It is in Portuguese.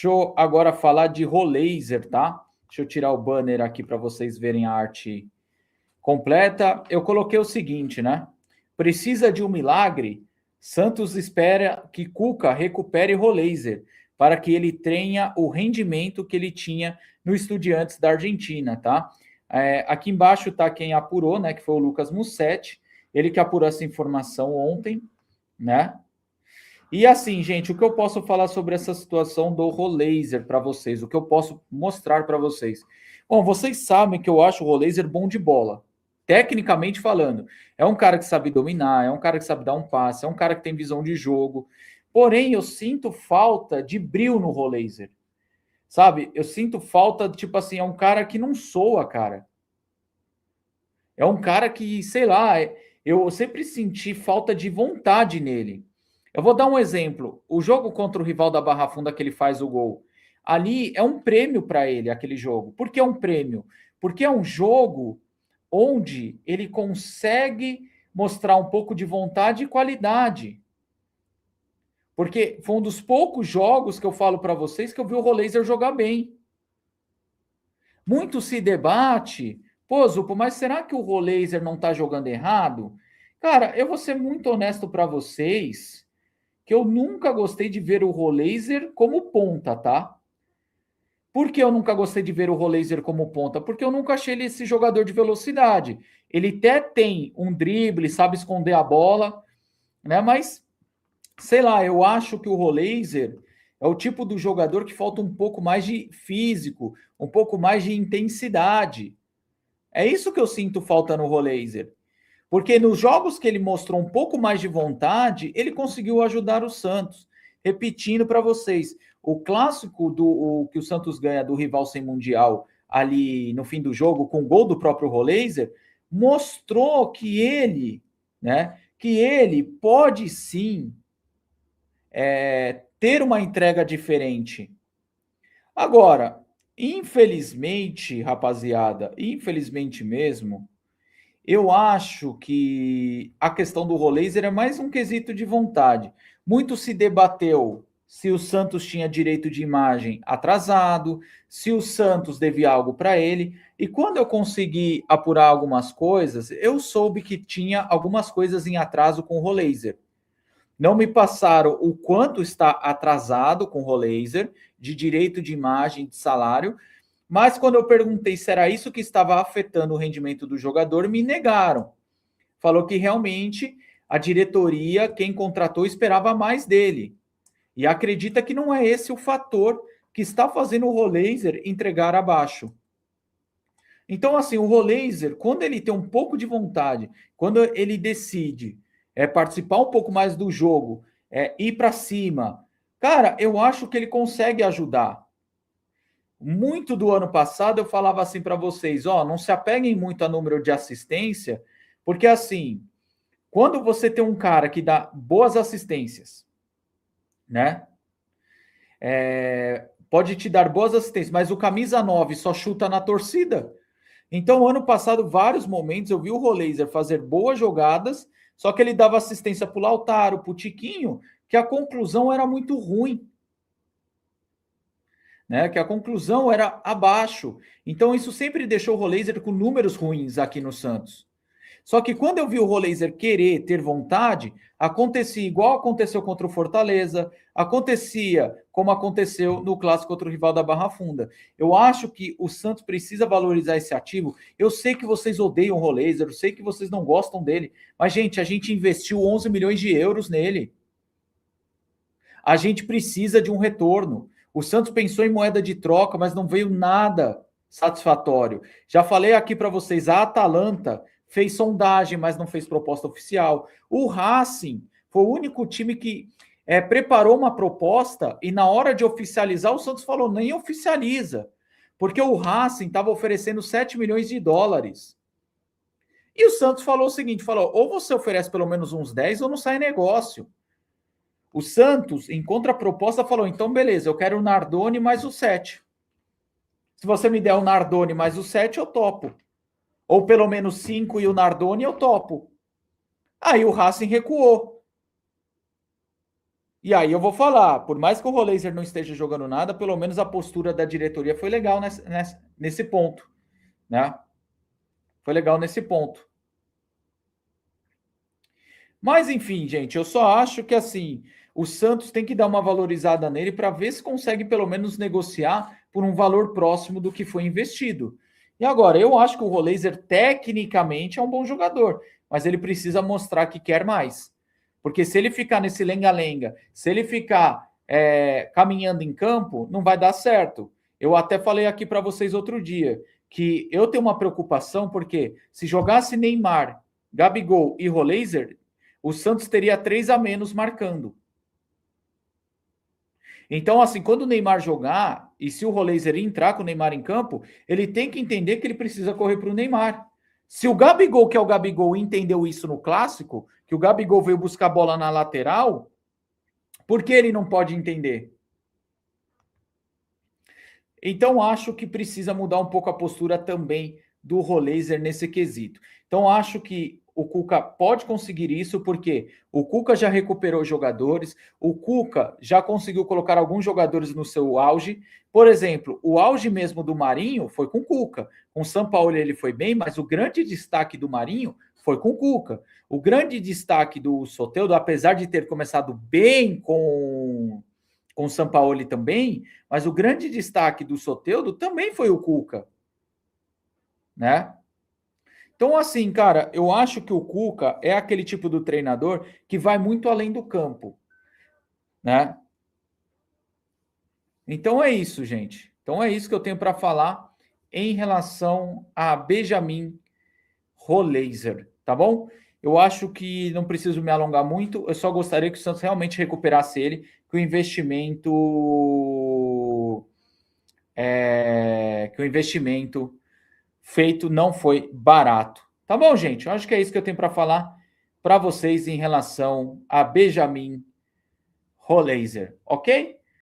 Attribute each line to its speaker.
Speaker 1: Deixa eu agora falar de Rolaser, tá? Deixa eu tirar o banner aqui para vocês verem a arte completa. Eu coloquei o seguinte, né? Precisa de um milagre? Santos espera que Cuca recupere Rolaser para que ele tenha o rendimento que ele tinha no Estudiantes da Argentina, tá? Aqui embaixo tá quem apurou, né? Que foi o Lucas Mussetti. Ele que apurou essa informação ontem, né? E assim, gente, o que eu posso falar sobre essa situação do Rolaser para vocês? O que eu posso mostrar para vocês? Bom, vocês sabem que eu acho o Rolaser bom de bola. Tecnicamente falando, é um cara que sabe dominar, é um cara que sabe dar um passe, é um cara que tem visão de jogo. Porém, eu sinto falta de brilho no Rolaser. Sabe? Eu sinto falta, tipo assim, é um cara que não soa, cara. É um cara que, sei lá, eu sempre senti falta de vontade nele. Eu vou dar um exemplo. O jogo contra o rival da Barra Funda que ele faz o gol. Ali é um prêmio para ele, aquele jogo. Por que é um prêmio? Porque é um jogo onde ele consegue mostrar um pouco de vontade e qualidade. Porque foi um dos poucos jogos que eu falo para vocês que eu vi o Rolaser jogar bem. Muito se debate, pô, Zupo, mas será que o Rolaser não está jogando errado? Cara, eu vou ser muito honesto para vocês, que eu nunca gostei de ver o Rolaser como ponta, tá? Por que eu nunca gostei de ver o Rolaser como ponta? Porque eu nunca achei ele esse jogador de velocidade. Ele até tem um drible, sabe esconder a bola, né? Mas, sei lá, eu acho que o Rolaser é o tipo do jogador que falta um pouco mais de físico, um pouco mais de intensidade. É isso que eu sinto falta no Rolaser. Porque nos jogos que ele mostrou um pouco mais de vontade, ele conseguiu ajudar o Santos. Repetindo para vocês, o clássico que o Santos ganha do rival sem mundial ali no fim do jogo, com o gol do próprio Rolaser, mostrou que ele, né, que ele pode sim ter uma entrega diferente. Agora, infelizmente, rapaziada, infelizmente mesmo, eu acho que a questão do Rolaser é mais um quesito de vontade. Muito se debateu se o Santos tinha direito de imagem atrasado, se o Santos devia algo para ele. E quando eu consegui apurar algumas coisas, eu soube que tinha algumas coisas em atraso com o Rolaser. Não me passaram o quanto está atrasado com o Rolaser, de direito de imagem, de salário, mas quando eu perguntei se era isso que estava afetando o rendimento do jogador, me negaram. Falou que realmente a diretoria, quem contratou, esperava mais dele. E acredita que não é esse o fator que está fazendo o Rolaser entregar abaixo. Então, assim, o Rolaser, quando ele tem um pouco de vontade, quando ele decide participar um pouco mais do jogo, ir para cima, cara, eu acho que ele consegue ajudar. Muito do ano passado eu falava assim para vocês, ó, não se apeguem muito a número de assistência, porque assim, quando você tem um cara que dá boas assistências, né? Pode te dar boas assistências, mas o camisa 9 só chuta na torcida. Então, ano passado, vários momentos eu vi o Rolaser fazer boas jogadas, só que ele dava assistência para o Lautaro, para o Tiquinho, que a conclusão era muito ruim. Né, que a conclusão era abaixo. Então, isso sempre deixou o Rolaser com números ruins aqui no Santos. Só que quando eu vi o Rolaser querer, ter vontade, acontecia igual aconteceu contra o Fortaleza, acontecia como aconteceu no clássico contra o rival da Barra Funda. Eu acho que o Santos precisa valorizar esse ativo. Eu sei que vocês odeiam o Rolaser, eu sei que vocês não gostam dele, mas, gente, a gente investiu 11 milhões de euros nele. A gente precisa de um retorno. O Santos pensou em moeda de troca, mas não veio nada satisfatório. Já falei aqui para vocês, a Atalanta fez sondagem, mas não fez proposta oficial. O Racing foi o único time que preparou uma proposta e na hora de oficializar, o Santos falou, nem oficializa, porque o Racing estava oferecendo 7 milhões de dólares. E o Santos falou o seguinte, falou, ou você oferece pelo menos uns 10 ou não sai negócio. O Santos, em contraproposta, falou, então beleza, eu quero o Nardoni mais o 7. Se você me der o Nardoni mais o 7, eu topo. Ou pelo menos 5 e o Nardoni, eu topo. Aí o Racing recuou. E aí eu vou falar, por mais que o Roleiser não esteja jogando nada, pelo menos a postura da diretoria foi legal nesse ponto, né? Foi legal nesse ponto. Mas enfim, gente, eu só acho que assim, o Santos tem que dar uma valorizada nele para ver se consegue pelo menos negociar por um valor próximo do que foi investido. E agora, eu acho que o Roleiser tecnicamente é um bom jogador, mas ele precisa mostrar que quer mais. Porque se ele ficar nesse lenga-lenga, se ele ficar caminhando em campo, não vai dar certo. Eu até falei aqui para vocês outro dia que eu tenho uma preocupação porque se jogasse Neymar, Gabigol e Roleiser, o Santos teria 3 a menos marcando. Então, assim, quando o Neymar jogar, e se o Roleiser entrar com o Neymar em campo, ele tem que entender que ele precisa correr para o Neymar. Se o Gabigol, que é o Gabigol, entendeu isso no clássico, que o Gabigol veio buscar a bola na lateral, por que ele não pode entender? Então, acho que precisa mudar um pouco a postura também do Roleiser nesse quesito. Então, acho que o Cuca pode conseguir isso, porque o Cuca já recuperou jogadores, o Cuca já conseguiu colocar alguns jogadores no seu auge. Por exemplo, o auge mesmo do Marinho foi com o Cuca. Com o São Paulo ele foi bem, mas o grande destaque do Marinho foi com o Cuca. O grande destaque do Soteldo, apesar de ter começado bem com o Sampaoli também, mas o grande destaque do Soteldo também foi o Cuca, né? Então, assim, cara, eu acho que o Cuca é aquele tipo do treinador que vai muito além do campo, né? Então é isso, gente. Então é isso que eu tenho para falar em relação a Benjamin Roleiser, tá bom? Eu acho que não preciso me alongar muito, eu só gostaria que o Santos realmente recuperasse ele, que o investimento feito não foi barato. Tá bom, gente? Eu acho que é isso que eu tenho para falar para vocês em relação a Benjamin Roleiser, ok?